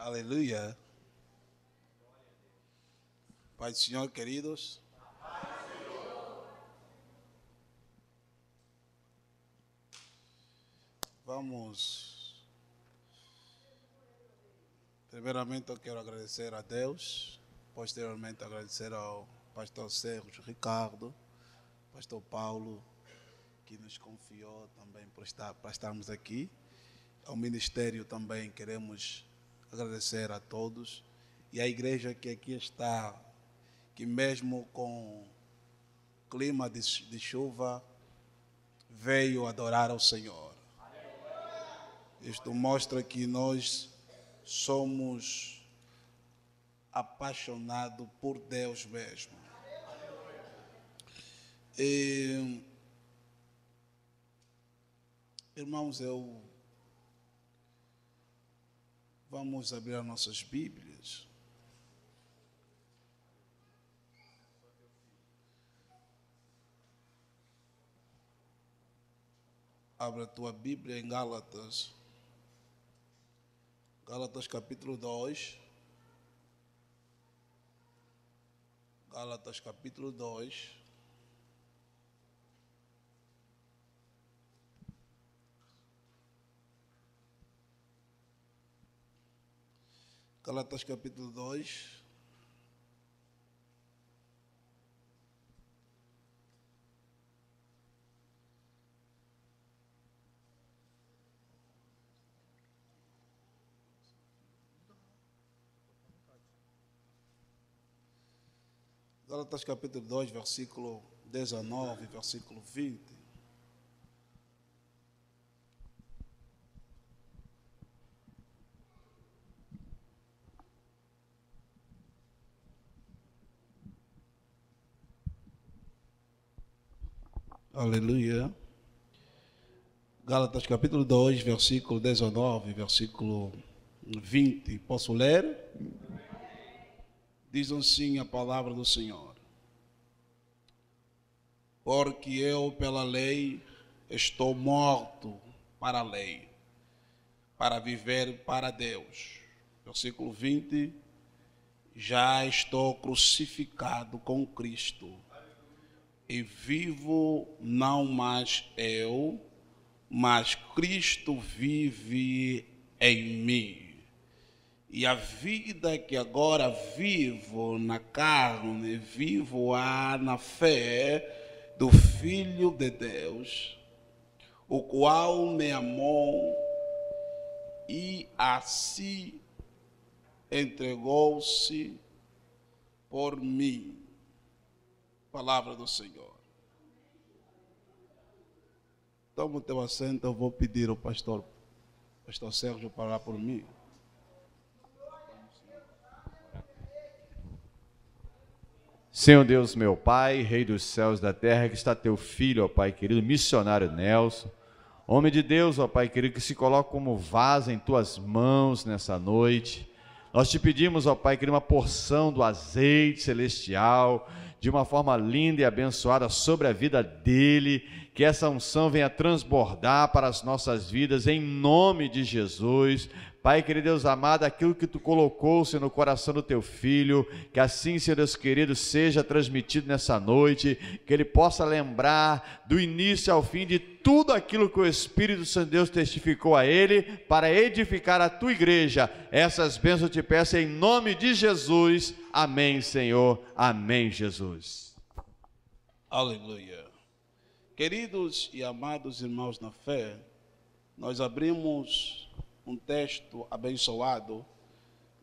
Aleluia. Pai do Senhor, queridos. Vamos. Primeiramente eu quero agradecer a Deus. Posteriormente agradecer ao pastor Sérgio Ricardo, pastor Paulo, que nos confiou também para estarmos aqui. Ao ministério também queremos agradecer a todos. E a igreja que aqui está, que mesmo com clima de chuva, veio adorar ao Senhor. Isto mostra que nós somos apaixonados por Deus mesmo. E, irmãos, vamos abrir as nossas Bíblias. Abra a tua Bíblia em Gálatas. Gálatas capítulo 2. Gálatas capítulo 2. Gálatas capítulo 2. Gálatas capítulo 2, versículo 19, versículo 20. Aleluia. Gálatas capítulo 2, versículo 19, versículo 20. Posso ler? Diz assim a palavra do Senhor. Porque eu pela lei estou morto para a lei, para viver para Deus. Versículo 20. Já estou crucificado com Cristo. E vivo não mais eu, mas Cristo vive em mim. E a vida que agora vivo na carne, vivo-a na fé do Filho de Deus, o qual me amou e assim entregou-se por mim. Palavra do Senhor. Toma o teu assento, eu vou pedir ao pastor Sérgio para orar por mim. Senhor Deus, meu Pai, Rei dos céus e da terra, que está teu filho, ó Pai querido, missionário Nelson, homem de Deus, ó Pai querido, que se coloca como vaso em tuas mãos nessa noite. Nós te pedimos, ó Pai querido, uma porção do azeite celestial, de uma forma linda e abençoada sobre a vida dele, que essa unção venha transbordar para as nossas vidas, em nome de Jesus. Pai querido Deus amado, aquilo que tu colocou, Senhor, no coração do teu filho, que assim, Senhor Deus querido, seja transmitido nessa noite, que ele possa lembrar do início ao fim de tudo aquilo que o Espírito Santo de Deus testificou a ele, para edificar a tua igreja. Essas bênçãos eu te peço em nome de Jesus. Amém, Senhor. Amém, Jesus. Aleluia. Queridos e amados irmãos na fé, nós abrimos um texto abençoado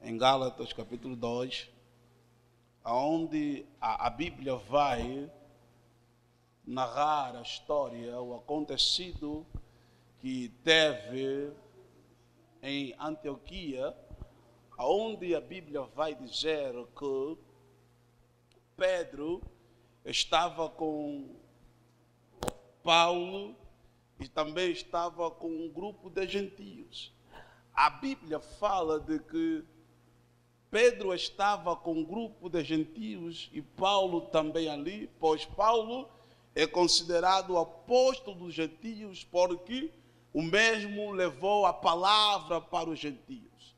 em Gálatas capítulo 2, onde a Bíblia vai narrar a história, o acontecido que teve em Antioquia, onde a Bíblia vai dizer que Pedro estava com Paulo e também estava com um grupo de gentios. A Bíblia fala de que Pedro estava com um grupo de gentios e Paulo também ali, pois Paulo é considerado apóstolo dos gentios porque o mesmo levou a palavra para os gentios.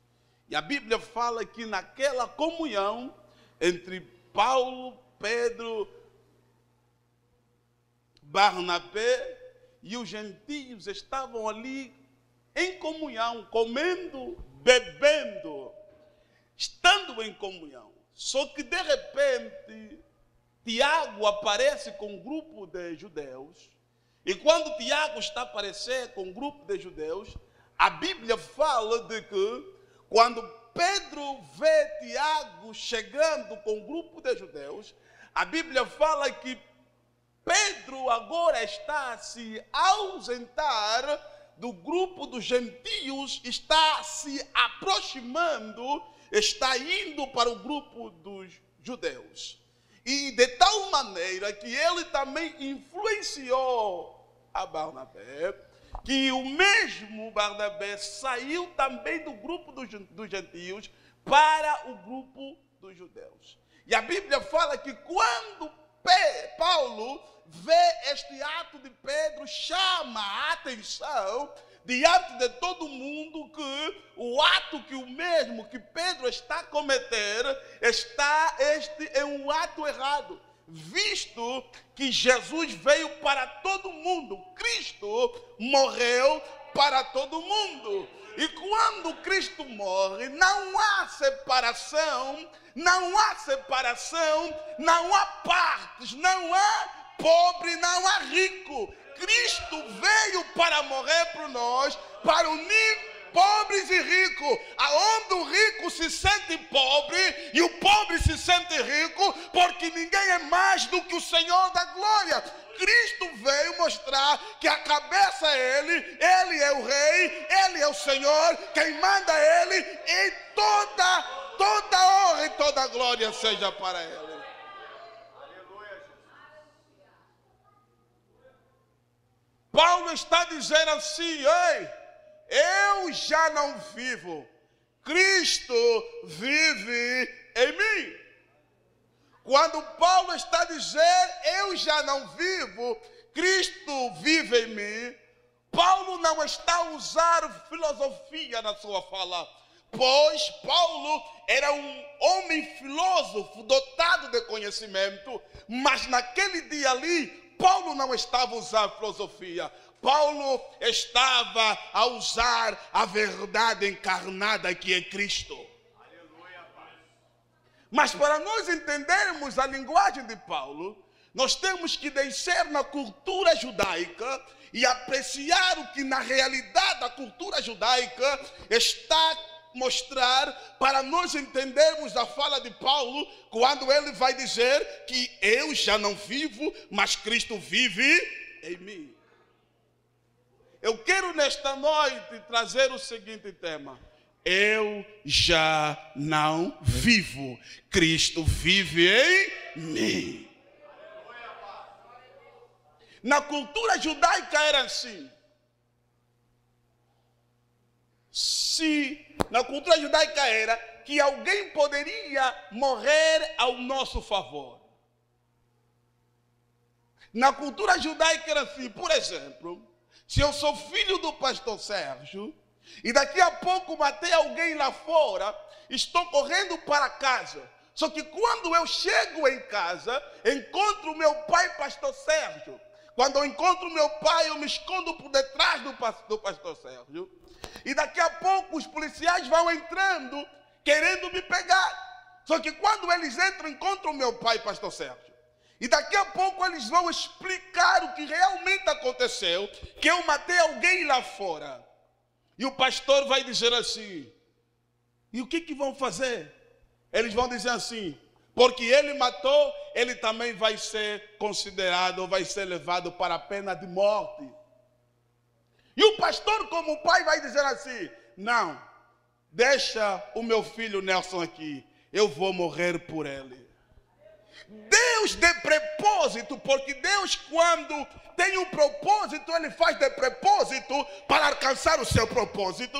E a Bíblia fala que naquela comunhão entre Paulo, Pedro, Barnabé e os gentios estavam ali em comunhão, comendo, bebendo, estando em comunhão. Só que de repente Tiago aparece com um grupo de judeus. E quando Tiago está a aparecer com um grupo de judeus, a Bíblia fala de que quando Pedro vê Tiago chegando com um grupo de judeus, a Bíblia fala que Pedro agora está a se ausentar do grupo dos gentios, está se aproximando, está indo para o grupo dos judeus. E de tal maneira que ele também influenciou a Barnabé, que o mesmo Barnabé saiu também do grupo dos gentios para o grupo dos judeus. E a Bíblia fala que quando Paulo vê este ato de Pedro, chama a atenção diante de todo mundo que o ato que Pedro está a cometer, este é um ato errado, visto que Jesus veio para todo mundo, Cristo morreu para todo mundo. E quando Cristo morre, não há separação, não há partes, não há pobre, não há rico. Cristo veio para morrer por nós, para unir pobres e ricos, aonde o rico se sente pobre e o pobre se sente rico, porque ninguém é mais do que o Senhor da glória. Cristo veio mostrar que a cabeça é Ele é o Rei, Ele é o Senhor, quem manda é Ele, e toda honra e toda glória seja para Ele. Paulo está dizendo assim: ei, eu já não vivo, Cristo vive em mim. Quando Paulo está dizendo, eu já não vivo, Cristo vive em mim, Paulo não está a usar filosofia na sua fala, pois Paulo era um homem filósofo, dotado de conhecimento, mas naquele dia ali, Paulo não estava a usar filosofia, Paulo estava a usar a verdade encarnada que é Cristo. Mas para nós entendermos a linguagem de Paulo, nós temos que descer na cultura judaica e apreciar o que na realidade a cultura judaica está a mostrar, para nós entendermos a fala de Paulo, quando ele vai dizer que eu já não vivo, mas Cristo vive em mim. Eu quero nesta noite trazer o seguinte tema: eu já não vivo, Cristo vive em mim. Na cultura judaica era assim. Na cultura judaica era que alguém poderia morrer ao nosso favor. Na cultura judaica era assim, por exemplo, se eu sou filho do pastor Sérgio, e daqui a pouco matei alguém lá fora, estou correndo para casa. Só que quando eu chego em casa, encontro meu pai, pastor Sérgio. Quando eu encontro meu pai, eu me escondo por detrás do pastor Sérgio. E daqui a pouco os policiais vão entrando, querendo me pegar. Só que quando eles entram, encontram meu pai, pastor Sérgio. E daqui a pouco eles vão explicar o que realmente aconteceu, que eu matei alguém lá fora. E o pastor vai dizer assim, e o que vão fazer? Eles vão dizer assim, porque ele matou, ele também vai ser considerado, vai ser levado para a pena de morte. E o pastor, como pai, vai dizer assim, não, deixa o meu filho Nelson aqui, eu vou morrer por ele. Deus de propósito, porque Deus quando tem um propósito, Ele faz de propósito para alcançar o seu propósito.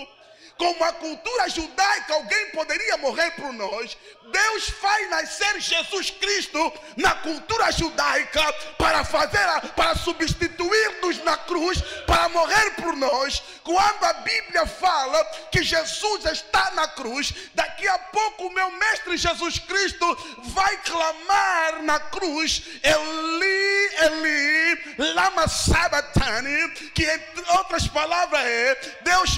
como a cultura judaica, alguém poderia morrer por nós. Deus faz nascer Jesus Cristo na cultura judaica para substituir-nos na cruz, para morrer por nós. Quando a Bíblia fala que Jesus está na cruz, daqui a pouco o meu mestre Jesus Cristo vai clamar na cruz: Eli, Eli, lama sabachthani, que entre outras palavras é: Deus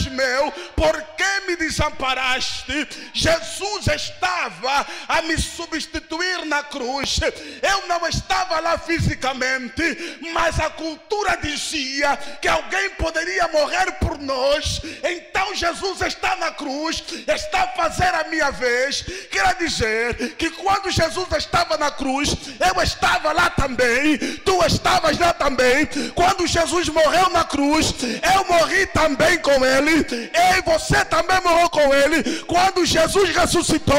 meu, por que me desamparaste? Jesus estava a me substituir na cruz. Eu não estava lá fisicamente, mas a cultura dizia que alguém poderia morrer por nós. Então Jesus está na cruz, está a fazer a minha vez. Quer dizer que quando Jesus estava na cruz, eu estava lá também, tu estavas lá também. Quando Jesus morreu na cruz, eu morri também com ele, e você também morreu com ele. Quando Jesus ressuscitou,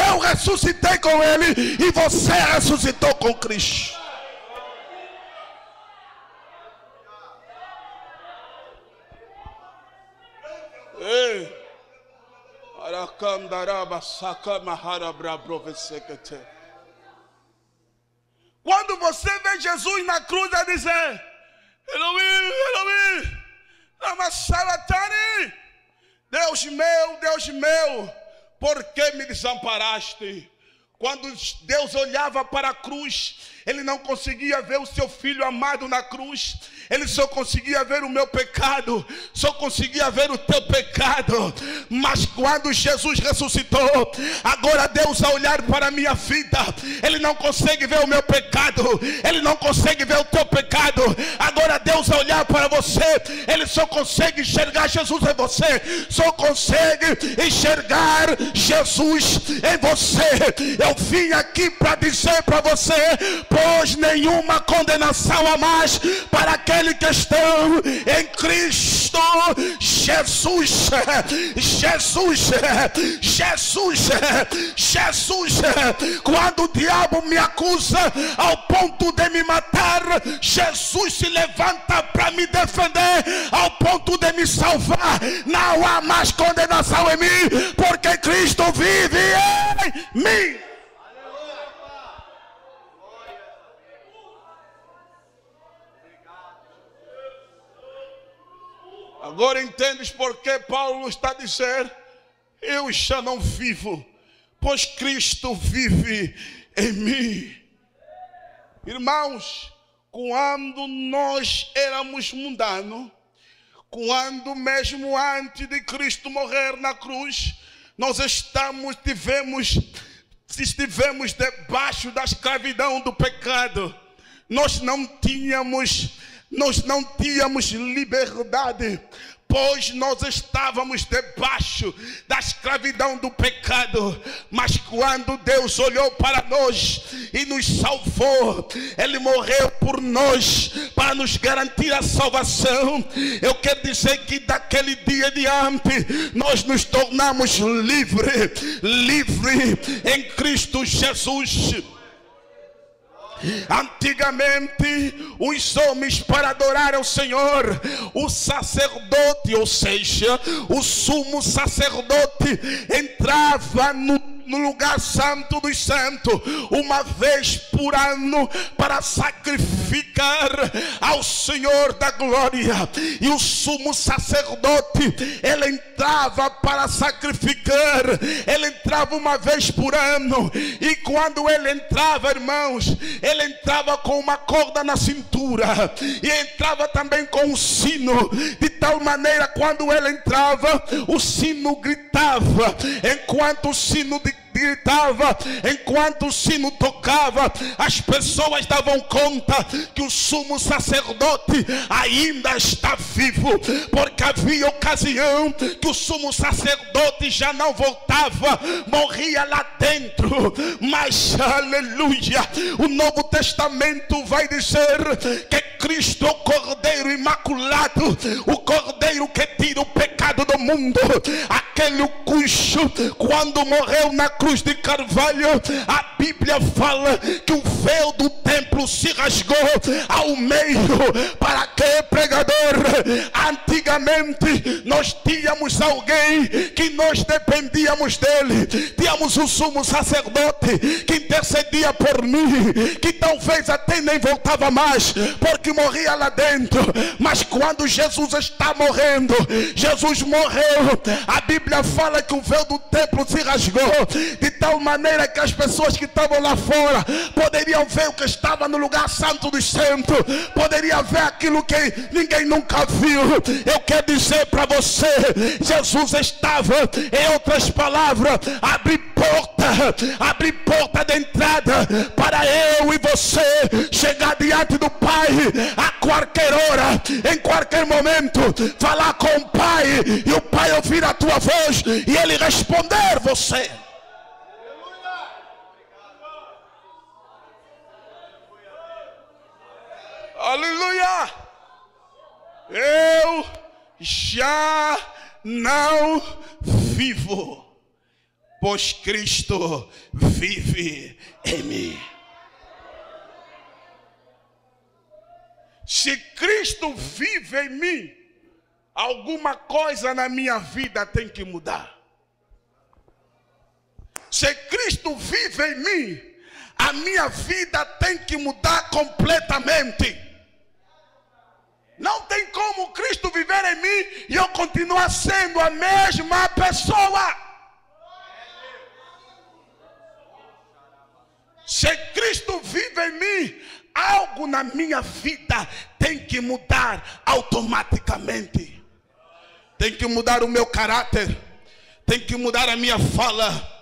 eu ressuscitei com ele, e você ressuscitou com Cristo. Ei, quando você vê Jesus na cruz a dizer: Elohim, Elohim, lama sabachthani, Deus meu, por que me desamparaste? Quando Deus olhava para a cruz, ele não conseguia ver o seu filho amado na cruz. Ele só conseguia ver o meu pecado, só conseguia ver o teu pecado. Mas quando Jesus ressuscitou, agora Deus, ao olhar para a minha vida, ele não consegue ver o meu pecado, ele não consegue ver o teu pecado. Agora Deus, ao olhar para você, ele só consegue enxergar Jesus em você, só consegue enxergar Jesus em você. Eu vim aqui para dizer para você: pois nenhuma condenação há mais para aqueles que estão em Cristo Jesus. Quando o diabo me acusa ao ponto de me matar, Jesus se levanta para me defender ao ponto de me salvar. Não há mais condenação em mim, porque Cristo vive em mim. Agora entendes por que Paulo está a dizer: eu já não vivo, pois Cristo vive em mim. Irmãos, quando nós éramos mundanos, quando mesmo antes de Cristo morrer na cruz, nós estivemos debaixo da escravidão do pecado. Nós não tínhamos liberdade, pois nós estávamos debaixo da escravidão do pecado. Mas quando Deus olhou para nós e nos salvou, ele morreu por nós para nos garantir a salvação. Eu quero dizer que daquele dia adiante nós nos tornamos livres em Cristo Jesus. Antigamente, os homens, para adorar ao Senhor, o sacerdote, ou seja, o sumo sacerdote, entrava no lugar santo dos santos uma vez por ano para sacrificar ao Senhor da glória. E o sumo sacerdote, ele entrava para sacrificar, ele entrava uma vez por ano. E quando ele entrava, irmãos, ele entrava com uma corda na cintura e entrava também com um sino, de tal maneira quando ele entrava, o sino gritava. Enquanto o sino gritava, enquanto o sino tocava, as pessoas davam conta que o sumo sacerdote ainda está vivo, porque havia ocasião que o sumo sacerdote já não voltava, morria lá dentro. Mas aleluia, o Novo Testamento vai dizer que Cristo, o Cordeiro Imaculado, o Cordeiro que tira o pecado do mundo, aquele cujo, quando morreu na cruz de Carvalho, a Bíblia fala que o véu do templo se rasgou ao meio. Para que, pregador? Antigamente nós tínhamos alguém que nós dependíamos dele, tínhamos o sumo sacerdote que intercedia por mim, que talvez até nem voltava mais porque morria lá dentro. Mas quando Jesus está morrendo, Jesus morreu, a Bíblia fala que o véu do templo se rasgou, de tal maneira que as pessoas que estavam lá fora poderiam ver o que estava no lugar santo dos santos, poderiam ver aquilo que ninguém nunca viu. Eu quero dizer para você, Jesus estava, em outras palavras, abrir porta de entrada para eu e você chegar diante do Pai a qualquer hora, em qualquer momento, falar com o Pai e o Pai ouvir a tua voz e Ele responder você. Aleluia! Eu já não vivo, pois Cristo vive em mim. Se Cristo vive em mim, alguma coisa na minha vida tem que mudar. Se Cristo vive em mim, a minha vida tem que mudar completamente. Não tem como Cristo viver em mim e eu continuar sendo a mesma pessoa. Se Cristo vive em mim, algo na minha vida tem que mudar automaticamente. Tem que mudar o meu caráter, tem que mudar a minha fala,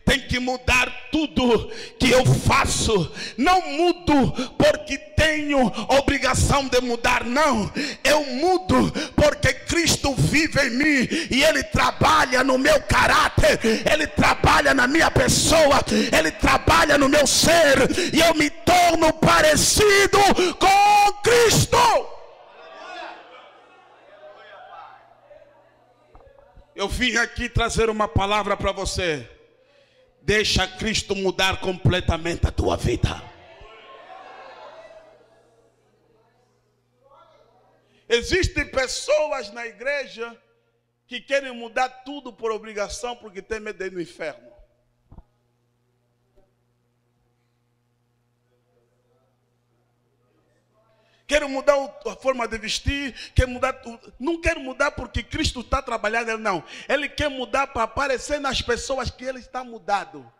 tem que mudar tudo que eu faço. Não mudo porque tenho obrigação de mudar, não. Eu mudo porque Cristo vive em mim e Ele trabalha no meu caráter, Ele trabalha na minha pessoa, Ele trabalha no meu ser e eu me torno parecido com Cristo. Eu vim aqui trazer uma palavra para você. Deixa Cristo mudar completamente a tua vida. Existem pessoas na igreja que querem mudar tudo por obrigação porque tem medo de ir no inferno. Quero mudar a forma de vestir, quero mudar tudo. Não quero mudar porque Cristo está trabalhando, não. Ele quer mudar para aparecer nas pessoas que ele está mudado,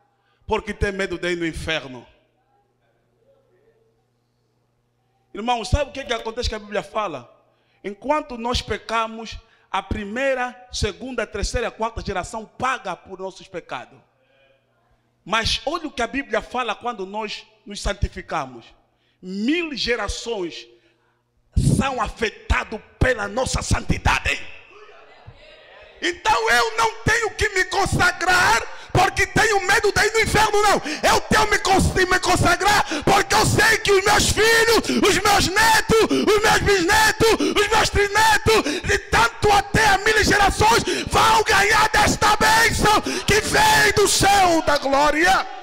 porque tem medo de ir no inferno. Irmão, sabe o que acontece que a Bíblia fala? Enquanto nós pecamos, a primeira, segunda, terceira, quarta geração paga por nossos pecados. Mas olha o que a Bíblia fala quando nós nos santificamos. 1000 gerações são afetados pela nossa santidade. Então eu não tenho que me consagrar porque tenho medo de ir no inferno, não. Eu tenho que me consagrar porque eu sei que os meus filhos, os meus netos, os meus bisnetos, os meus trinetos, de tanto até a 1000 gerações, vão ganhar desta bênção que vem do céu da glória.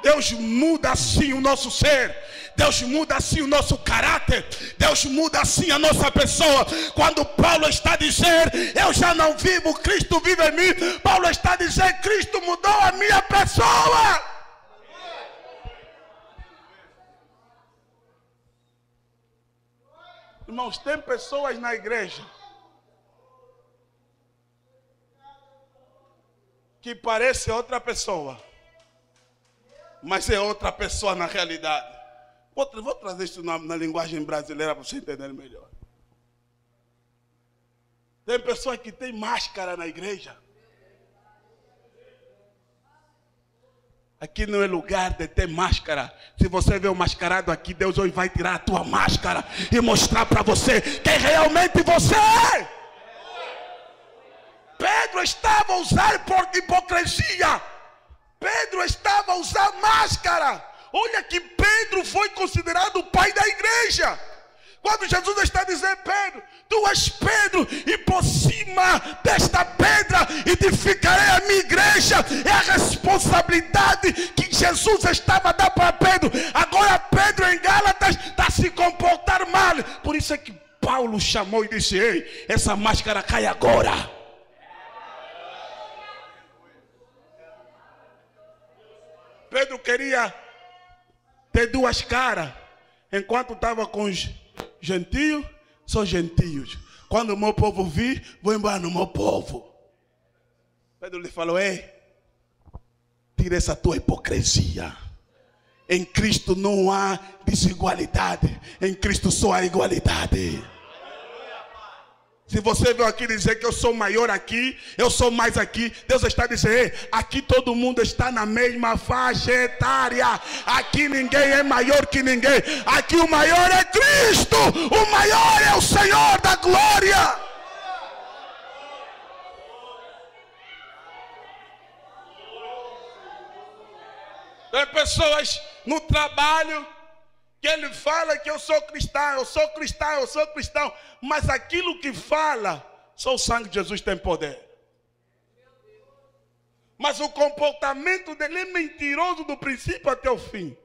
Deus muda assim o nosso ser, Deus muda assim o nosso caráter, Deus muda assim a nossa pessoa. Quando Paulo está dizendo, eu já não vivo, Cristo vive em mim, Paulo está dizendo, Cristo mudou a minha pessoa. Irmãos, tem pessoas na igreja que parecem outra pessoa, mas é outra pessoa na realidade. Vou trazer isso na linguagem brasileira para você entender melhor. Tem pessoas que têm máscara na igreja. Aqui não é lugar de ter máscara. Se você vê o mascarado aqui, Deus hoje vai tirar a tua máscara e mostrar para você quem realmente você é. Pedro estava a usar por hipocrisia Pedro estava a usar máscara. Olha que Pedro foi considerado o pai da igreja. Quando Jesus está dizendo: Pedro, tu és Pedro, e por cima desta pedra edificarei a minha igreja. É a responsabilidade que Jesus estava a dar para Pedro. Agora Pedro em Gálatas está a se comportar mal. Por isso é que Paulo chamou e disse: ei, essa máscara cai agora. Pedro queria ter duas caras. Enquanto estava com os gentios, são gentios. Quando o meu povo vir, vou embora no meu povo. Pedro lhe falou: ei, tira essa tua hipocrisia. Em Cristo não há desigualdade. Em Cristo só há igualdade. Se você veio aqui dizer que eu sou maior aqui, eu sou mais aqui, Deus está dizendo: ei, aqui todo mundo está na mesma faixa etária. Aqui ninguém é maior que ninguém. Aqui o maior é Cristo. O maior é o Senhor da glória. Tem pessoas no trabalho que ele fala que eu sou cristão, eu sou cristão, eu sou cristão. Mas aquilo que fala, só o sangue de Jesus tem poder. Mas o comportamento dele é mentiroso do princípio até o fim.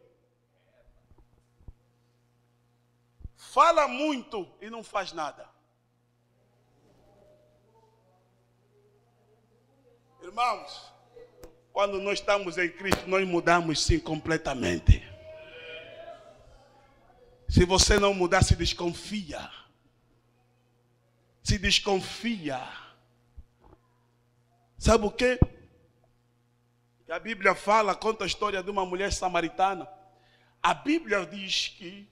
Fala muito e não faz nada. Irmãos, quando nós estamos em Cristo, nós mudamos sim completamente. Se você não mudar, se desconfia. Se desconfia. Sabe o quê? Que a Bíblia fala, conta a história de uma mulher samaritana. A Bíblia diz que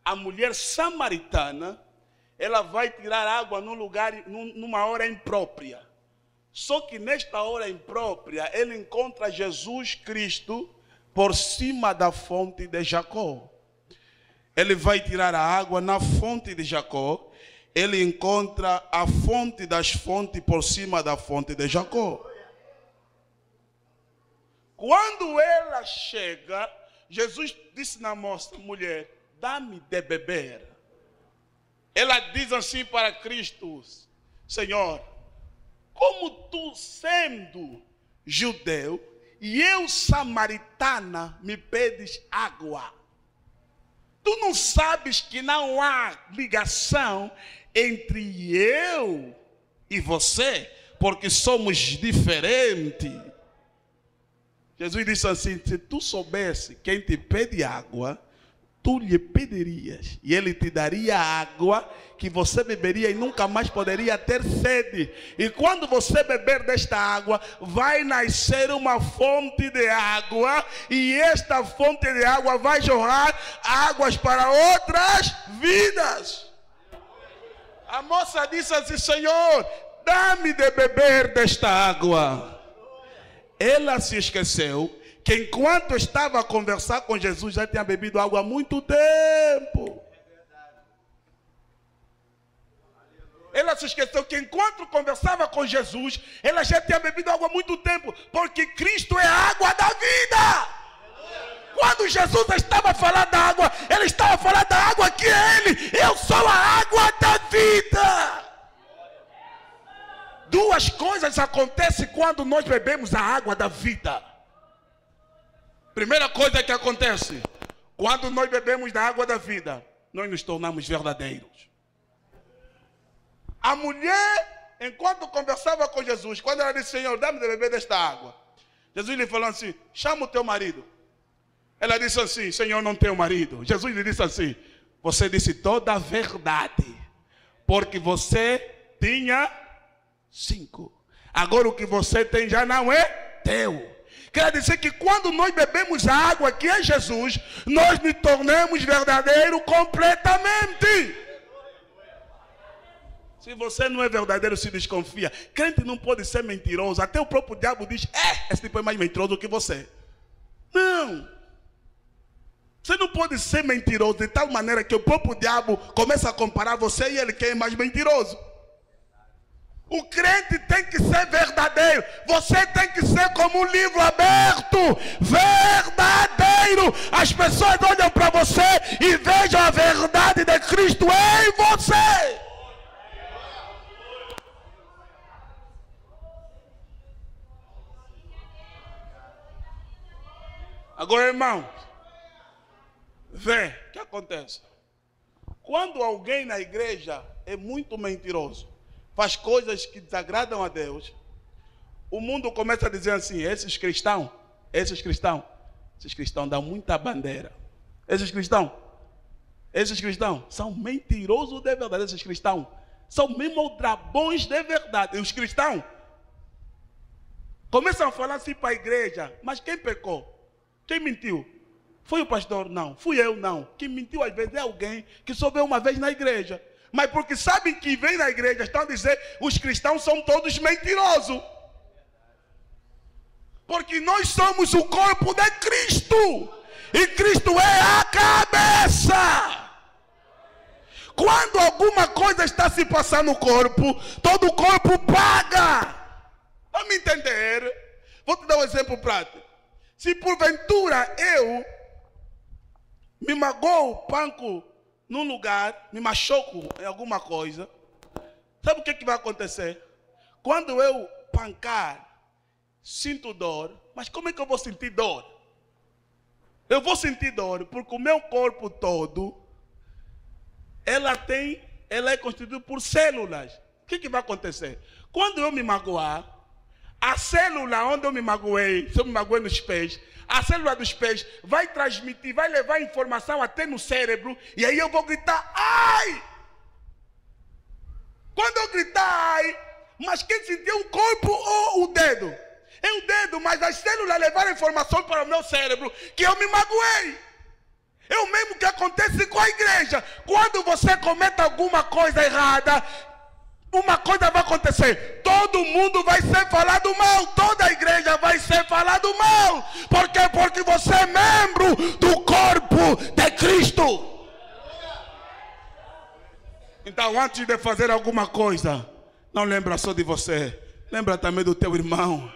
a mulher samaritana, ela vai tirar água num lugar, numa hora imprópria. Só que nesta hora imprópria, ele encontra Jesus Cristo por cima da fonte de Jacó. Ele vai tirar a água na fonte de Jacó. Ele encontra a fonte das fontes por cima da fonte de Jacó. Quando ela chega, Jesus disse na moça: mulher, dá-me de beber. Ela diz assim para Cristo: Senhor, como tu sendo judeu e eu samaritana me pedes água? Tu não sabes que não há ligação entre eu e você, porque somos diferentes. Jesus disse assim: se tu soubesse quem te pede água, tu lhe pedirias, e ele te daria água que você beberia e nunca mais poderia ter sede. E quando você beber desta água, vai nascer uma fonte de água, e esta fonte de água vai jorrar águas para outras vidas. A moça disse assim: Senhor, dá-me de beber desta água. Ela se esqueceu que enquanto estava a conversar com Jesus, já tinha bebido água há muito tempo. Ela se esqueceu que enquanto conversava com Jesus, ela já tinha bebido água há muito tempo, porque Cristo é a água da vida. Quando Jesus estava falando da água, ele estava falando da água que é ele. Eu sou a água da vida. Duas coisas acontecem quando nós bebemos a água da vida. Primeira coisa que acontece, quando nós bebemos da água da vida, nós nos tornamos verdadeiros. A mulher, enquanto conversava com Jesus, quando ela disse: Senhor, dá-me de beber desta água, Jesus lhe falou assim: chama o teu marido. Ela disse assim: Senhor, não tenho marido. Jesus lhe disse assim: você disse toda a verdade, porque você tinha 5. Agora o que você tem já não é teu. Quer dizer que quando nós bebemos a água que é Jesus, nós nos tornamos verdadeiros completamente. Se você não é verdadeiro, se desconfia. Crente não pode ser mentiroso. Até o próprio diabo diz: esse tipo é mais mentiroso do que você. Não. Você não pode ser mentiroso de tal maneira que o próprio diabo começa a comparar você e ele, quem é mais mentiroso. O crente tem que ser verdadeiro. Você tem que ser como um livro aberto, verdadeiro. As pessoas olham para você e vejam a verdade de Cristo em você. Agora, irmão, vê o que acontece. Quando alguém na igreja é muito mentiroso, faz coisas que desagradam a Deus, o mundo começa a dizer assim: esses cristãos dão muita bandeira. Esses cristãos são mentirosos de verdade. Esses cristãos são mesmo drabões de verdade. E os cristãos começam a falar assim para a igreja: mas quem pecou? Quem mentiu? Foi o pastor? Não. Fui eu? Não. Quem mentiu às vezes é alguém que só veio uma vez na igreja. Mas porque sabem que vem na igreja, estão a dizer: os cristãos são todos mentirosos. Porque nós somos o corpo de Cristo. E Cristo é a cabeça. Quando alguma coisa está se passando no corpo, todo o corpo paga. Vamos me entender? Vou te dar um exemplo prático. Se porventura eu me magoo, panco num lugar, me machuco em alguma coisa, sabe o que vai acontecer? Quando eu pancar, sinto dor. Mas como é que eu vou sentir dor? Eu vou sentir dor porque o meu corpo todo, ela é constituído por células. O que vai acontecer? Quando eu me magoar, a célula onde eu me magoei, se eu me magoei nos pés, a célula dos pés vai transmitir, vai levar informação até no cérebro, e aí eu vou gritar: ai! Quando eu gritar ai, mas quem sentiu o corpo ou o dedo? É o dedo, mas as células levaram informação para o meu cérebro que eu me magoei. É o mesmo que acontece com a igreja. Quando você comete alguma coisa errada, uma coisa vai acontecer: todo mundo vai ser falado mal, toda a igreja vai ser falado mal. Por quê? Porque você é membro do corpo de Cristo. Então, antes de fazer alguma coisa, não lembra só de você, lembra também do teu irmão,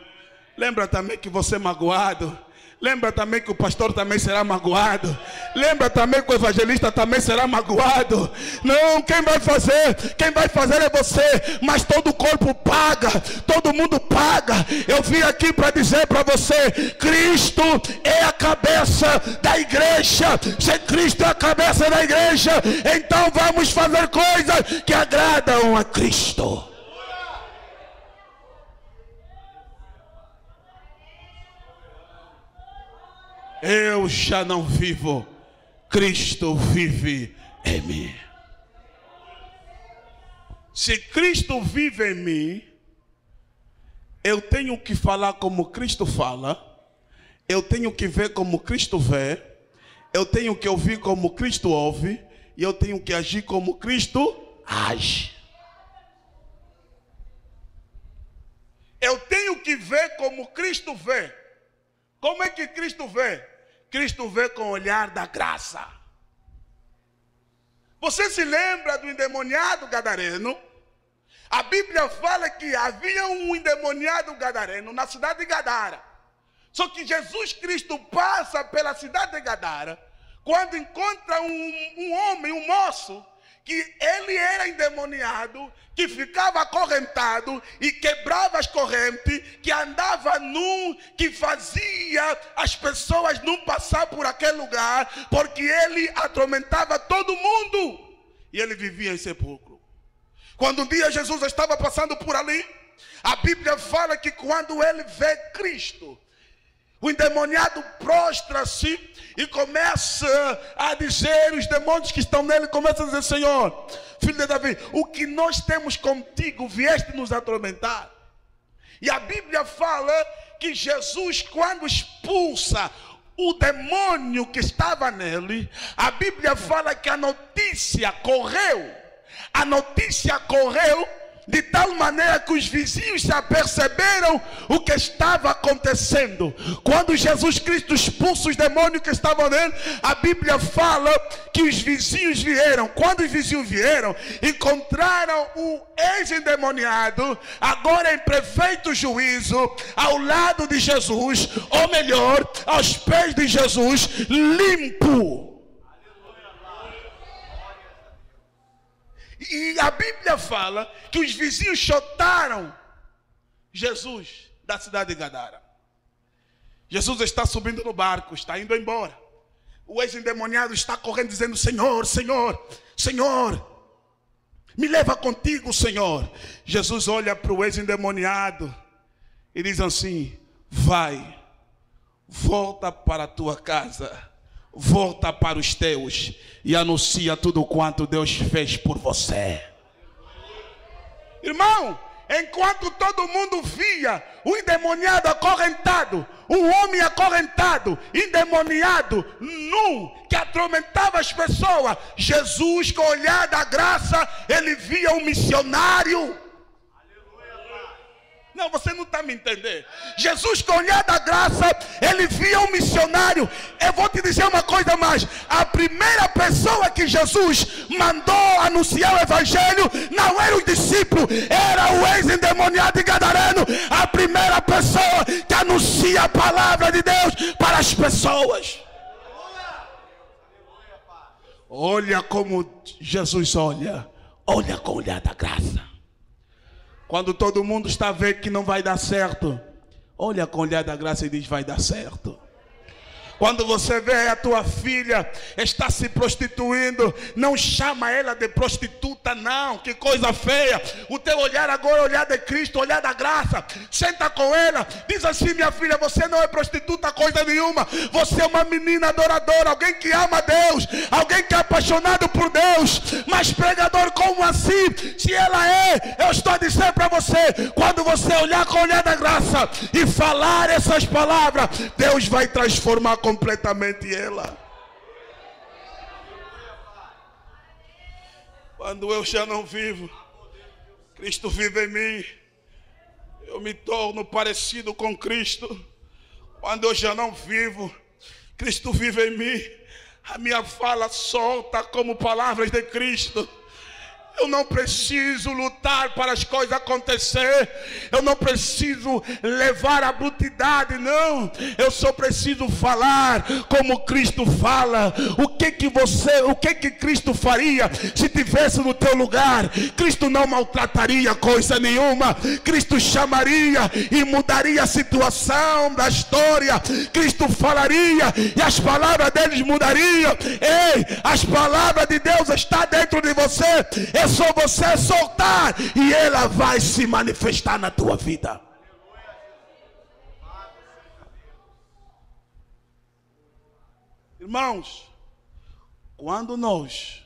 lembra também que você é magoado. Lembra também que o pastor também será magoado. Lembra também que o evangelista também será magoado. Não, quem vai fazer é você. Mas todo o corpo paga, todo mundo paga. Eu vim aqui para dizer para você: Cristo é a cabeça da igreja. Se Cristo é a cabeça da igreja, então vamos fazer coisas que agradam a Cristo. Eu já não vivo, Cristo vive em mim. Se Cristo vive em mim, eu tenho que falar como Cristo fala, eu tenho que ver como Cristo vê, eu tenho que ouvir como Cristo ouve, e eu tenho que agir como Cristo age. Eu tenho que ver como Cristo vê. Como é que Cristo vê? Cristo vê com o olhar da graça. Você se lembra do endemoniado gadareno? A Bíblia fala que havia um endemoniado gadareno na cidade de Gadara. Só que Jesus Cristo passa pela cidade de Gadara, quando encontra um homem, um moço, que ele era endemoniado, que ficava acorrentado e quebrava as correntes, que andava nu, que fazia as pessoas não passar por aquele lugar, porque ele atormentava todo mundo. E ele vivia em sepulcro. Quando um dia Jesus estava passando por ali, a Bíblia fala que quando ele vê Cristo, o endemoniado prostra-se e começa a dizer, os demônios que estão nele começam a dizer: Senhor, filho de Davi, o que nós temos contigo, vieste nos atormentar. E a Bíblia fala que Jesus, quando expulsa o demônio que estava nele, a Bíblia fala que a notícia correu de tal maneira que os vizinhos se aperceberam o que estava acontecendo. Quando Jesus Cristo expulsa os demônios que estavam nele, a Bíblia fala que os vizinhos vieram. Quando os vizinhos vieram, encontraram o ex-endemoniado, agora em perfeito juízo, ao lado de Jesus, ou melhor, aos pés de Jesus, limpo. E a Bíblia fala que os vizinhos chotaram Jesus da cidade de Gadara. Jesus está subindo no barco, está indo embora. O ex-endemoniado está correndo dizendo: Senhor, Senhor, Senhor, me leva contigo, Senhor. Jesus olha para o ex-endemoniado e diz assim: vai, volta para a tua casa, volta para os teus e anuncia tudo quanto Deus fez por você. Irmão, enquanto todo mundo via o endemoniado acorrentado, um homem acorrentado, endemoniado, nu, que atormentava as pessoas, Jesus, com o olhar da graça, ele via um missionário. Não, você não está me entendendo. Jesus, com o olhar da graça, ele via um missionário. Eu vou te dizer uma coisa mais. A primeira pessoa que Jesus mandou anunciar o evangelho não era os discípulos, era o ex-endemoniado e gadareno. A primeira pessoa que anuncia a palavra de Deus para as pessoas. Olha como Jesus olha. Olha com o olhar da graça. Quando todo mundo está vendo que não vai dar certo, olha com o olhar da graça e diz: vai dar certo. Quando você vê a tua filha está se prostituindo, não chama ela de prostituta, não, que coisa feia. O teu olhar agora é o olhar de Cristo, o olhar da graça. Senta com ela, diz assim: minha filha, você não é prostituta coisa nenhuma. Você é uma menina adoradora, alguém que ama Deus, alguém que é apaixonado por Deus. Mas pregador, como assim? Se ela é, eu estou a dizer para você, quando você olhar com o olhar da graça e falar essas palavras, Deus vai transformar completamente ela. Quando eu já não vivo, Cristo vive em mim. Eu me torno parecido com Cristo. Quando eu já não vivo, Cristo vive em mim. A minha fala solta como palavras de Cristo. Eu não preciso lutar para as coisas acontecer. Eu não preciso levar a brutidade, não. Eu só preciso falar como Cristo fala. O que Cristo faria se tivesse no teu lugar? Cristo não maltrataria coisa nenhuma. Cristo chamaria e mudaria a situação da história. Cristo falaria e as palavras deles mudariam. Ei, as palavras de Deus estão dentro de você. É só você soltar e ela vai se manifestar na tua vida. Irmãos, quando nós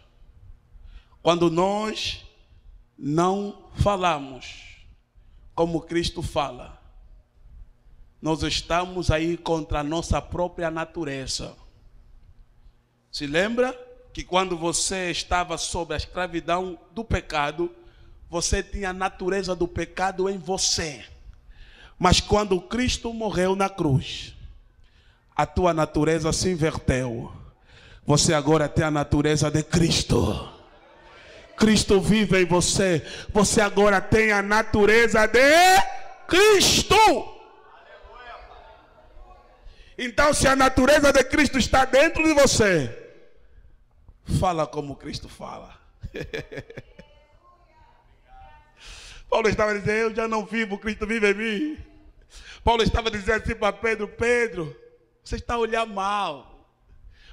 não falamos como Cristo fala, nós estamos aí contra a nossa própria natureza. Se lembra que quando você estava sob a escravidão do pecado, você tinha a natureza do pecado em você. Mas quando Cristo morreu na cruz, a tua natureza se inverteu. Você agora tem a natureza de Cristo. Cristo vive em você. Você agora tem a natureza de Cristo. Então, se a natureza de Cristo está dentro de você, fala como Cristo fala. Paulo estava dizendo: eu já não vivo, Cristo vive em mim. Paulo estava dizendo assim para Pedro: Pedro, você está a olhar mal.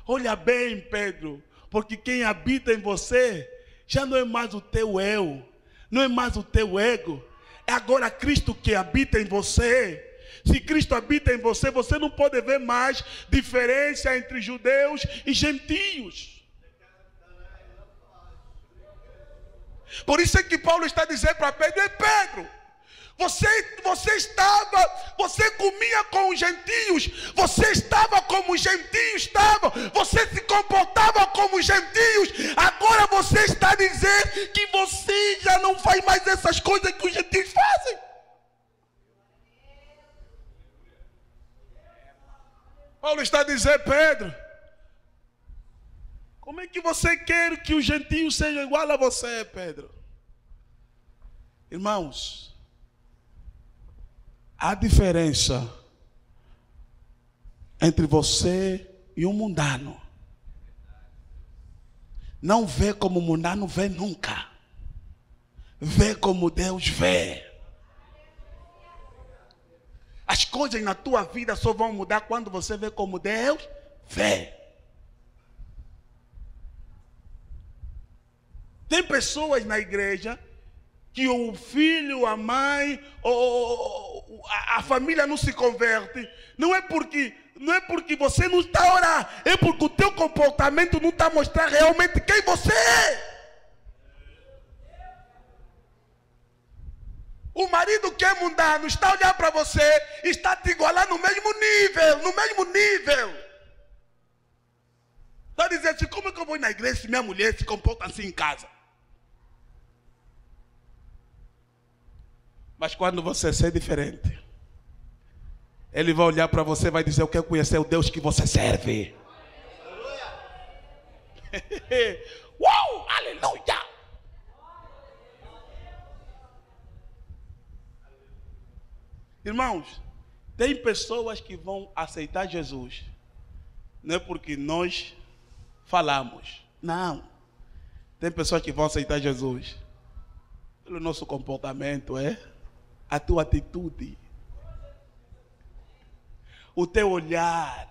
Olha bem, Pedro, porque quem habita em você já não é mais o teu eu, não é mais o teu ego. É agora Cristo que habita em você. Se Cristo habita em você, você não pode ver mais diferença entre judeus e gentios. Por isso é que Paulo está dizendo para Pedro: Pedro, você comia com os gentios, você estava como os gentios estavam, você se comportava como os gentios. Agora você está dizendo que você já não faz mais essas coisas que os gentios fazem. Paulo está a dizer, Pedro, como é que você quer que os gentios sejam igual a você, Pedro? Irmãos, há diferença entre você e um mundano. Não vê como o mundano vê nunca. Vê como Deus vê. As coisas na tua vida só vão mudar quando você vê como Deus vê. Tem pessoas na igreja que o filho, a mãe, a família não se converte. Não é porque você não está a orar, é porque o teu comportamento não está a mostrar realmente quem você é. O marido que é mundano está olhando para você e está te igualar no mesmo nível. Está dizendo assim, como é que eu vou ir na igreja se minha mulher se comporta assim em casa? Mas quando você ser diferente, ele vai olhar para você e vai dizer, eu quero conhecer o Deus que você serve. Uau, aleluia! Irmãos, tem pessoas que vão aceitar Jesus, não é porque nós falamos, não. Tem pessoas que vão aceitar Jesus pelo nosso comportamento, a tua atitude, o teu olhar.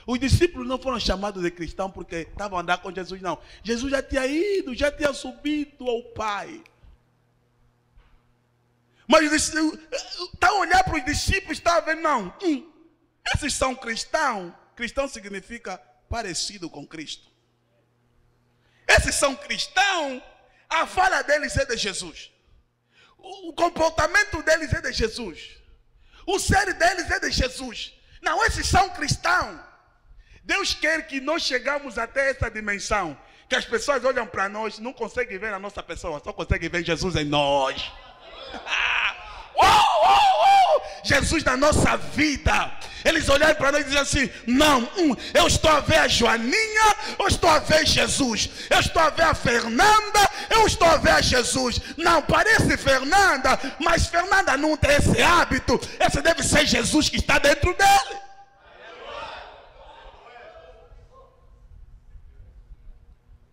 Os discípulos não foram chamados de cristãos porque estavam andando com Jesus, não. Jesus já tinha ido, já tinha subido ao Pai. Mas está a olhar para os discípulos, está a ver, não. Esses são cristãos. Cristão significa parecido com Cristo. Esses são cristãos, a fala deles é de Jesus. O comportamento deles é de Jesus. O ser deles é de Jesus. Não, esses são cristãos. Deus quer que nós chegamos até essa dimensão, que as pessoas olham para nós, não conseguem ver a nossa pessoa, só conseguem ver Jesus em nós. Jesus na nossa vida. Eles olharam para nós e diziam assim, não, eu estou a ver a Joaninha, eu estou a ver Jesus. Eu estou a ver a Fernanda, eu estou a ver a Jesus. Não, parece Fernanda, mas Fernanda não tem esse hábito. Esse deve ser Jesus que está dentro dele.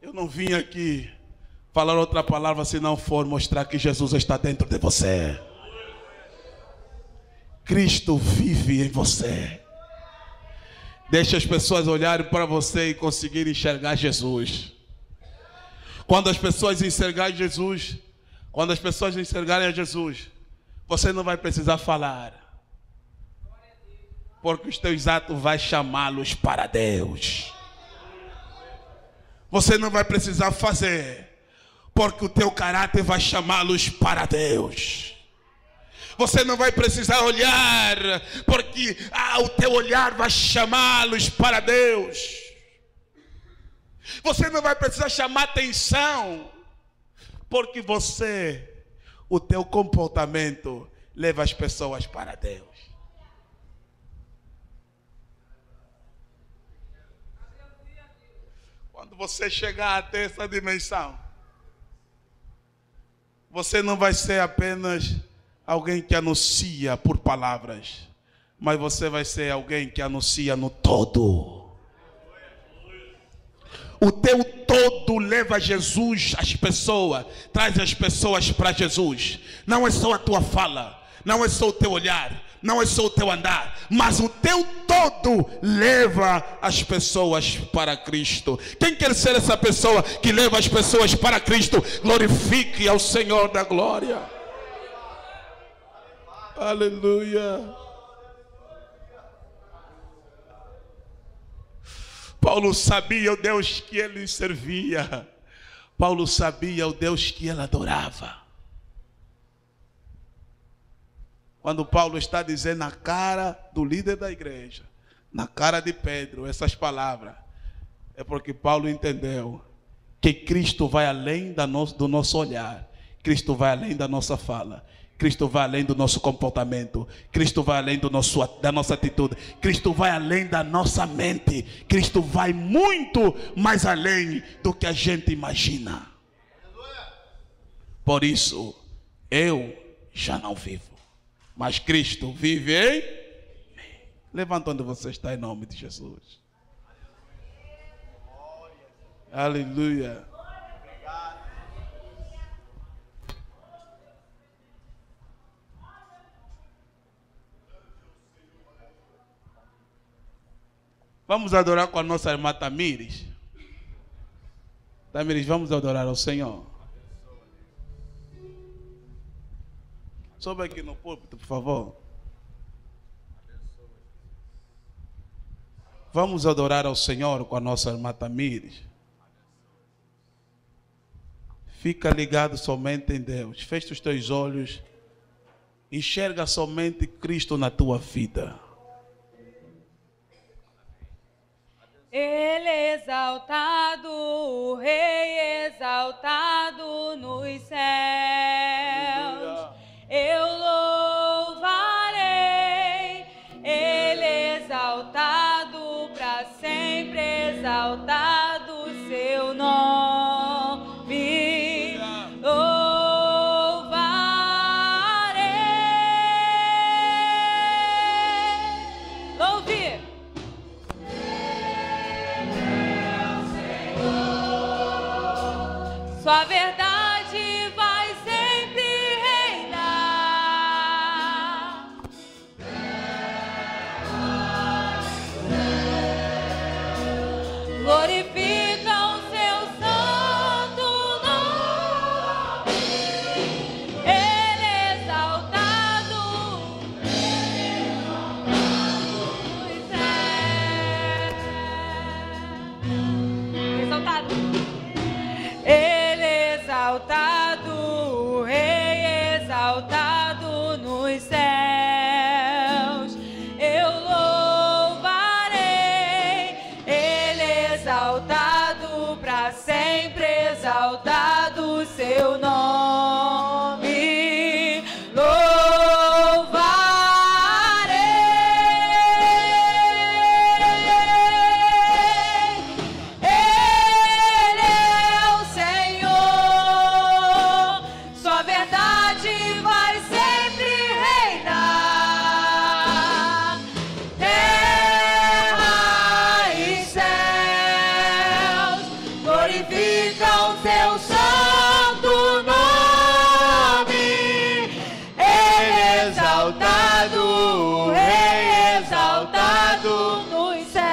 Eu não vim aqui falar outra palavra se não for mostrar que Jesus está dentro de você. Cristo vive em você. Deixa as pessoas olharem para você e conseguirem enxergar Jesus. Quando as pessoas enxergarem Jesus, quando as pessoas enxergarem a Jesus, você não vai precisar falar, porque os teus atos vão chamá-los para Deus. Você não vai precisar fazer, porque o teu caráter vai chamá-los para Deus. Você não vai precisar olhar, porque o teu olhar vai chamá-los para Deus. Você não vai precisar chamar atenção, porque o teu comportamento leva as pessoas para Deus. Quando você chegar até essa dimensão, você não vai ser apenas alguém que anuncia por palavras, mas você vai ser alguém que anuncia no todo. O teu todo leva Jesus, as pessoas, traz as pessoas para Jesus. Não é só a tua fala, não é só o teu olhar, não é só o teu andar, mas o teu todo leva as pessoas para Cristo. Quem quer ser essa pessoa que leva as pessoas para Cristo? Glorifique ao Senhor da glória. Aleluia. Paulo sabia o Deus que ele servia. Paulo sabia o Deus que ele adorava. Quando Paulo está dizendo na cara do líder da igreja, na cara de Pedro, essas palavras, é porque Paulo entendeu que Cristo vai além do nosso olhar, Cristo vai além da nossa fala, Cristo vai além do nosso comportamento, Cristo vai além da nossa atitude, Cristo vai além da nossa mente, Cristo vai muito mais além do que a gente imagina. Por isso, eu já não vivo, mas Cristo vive em mim. Levanta onde você está em nome de Jesus. Aleluia. Vamos adorar com a nossa irmã Tamires. Tamires, vamos adorar ao Senhor. Sobe aqui no púlpito, por favor. Vamos adorar ao Senhor com a nossa irmã Tamires. Fica ligado somente em Deus. Fecha os teus olhos. Enxerga somente Cristo na tua vida. Ele é exaltado, o Rei exaltado nos céus. Eu louvarei, Ele é exaltado, para sempre exaltado o seu nome. Sua verdade vai sempre reinar. Glorifica o seu santo nome. Ele é exaltado nos céus. Exaltado. Exaltado, o Rei exaltado nos céus. Eu louvarei, Ele exaltado, para sempre exaltado o seu nome. Louvarei, Ele é o Senhor. Sua verdade vai sempre reinar. Terra e céus glorificam seu santo nome. Ele é exaltado, o Rei exaltado nos céus.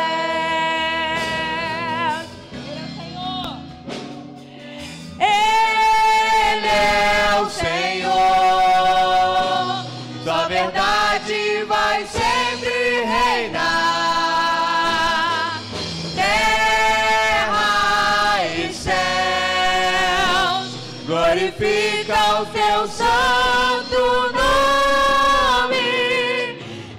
Ele é o Senhor. Sua verdade vai sempre reinar. Terra e céus glorificam o seu santo nome.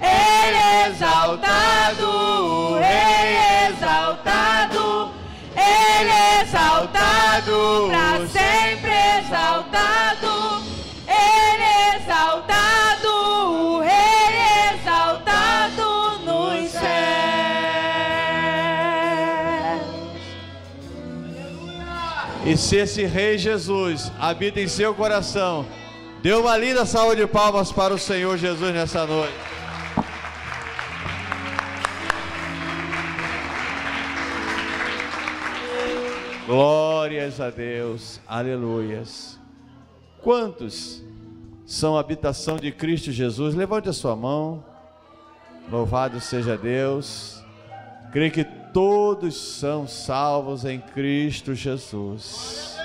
Ele é exaltado, o Rei exaltado. Ele é exaltado, para sempre exaltado. Ele é exaltado, o Rei exaltado nos céus. E se esse Rei Jesus habita em seu coração, dê uma linda salva de palmas para o Senhor Jesus nessa noite. Glórias a Deus, aleluias. Quantos são a habitação de Cristo Jesus? Levante a sua mão. Louvado seja Deus. Creio que todos são salvos em Cristo Jesus.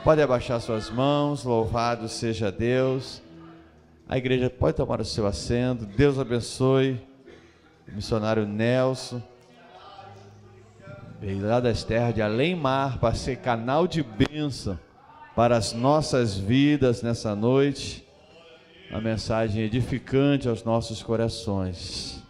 Pode abaixar suas mãos. Louvado seja Deus. A igreja pode tomar o seu assento. Deus abençoe o missionário Nelson. Veio lá das terras de além-mar para ser canal de bênção para as nossas vidas nessa noite. Uma mensagem edificante aos nossos corações.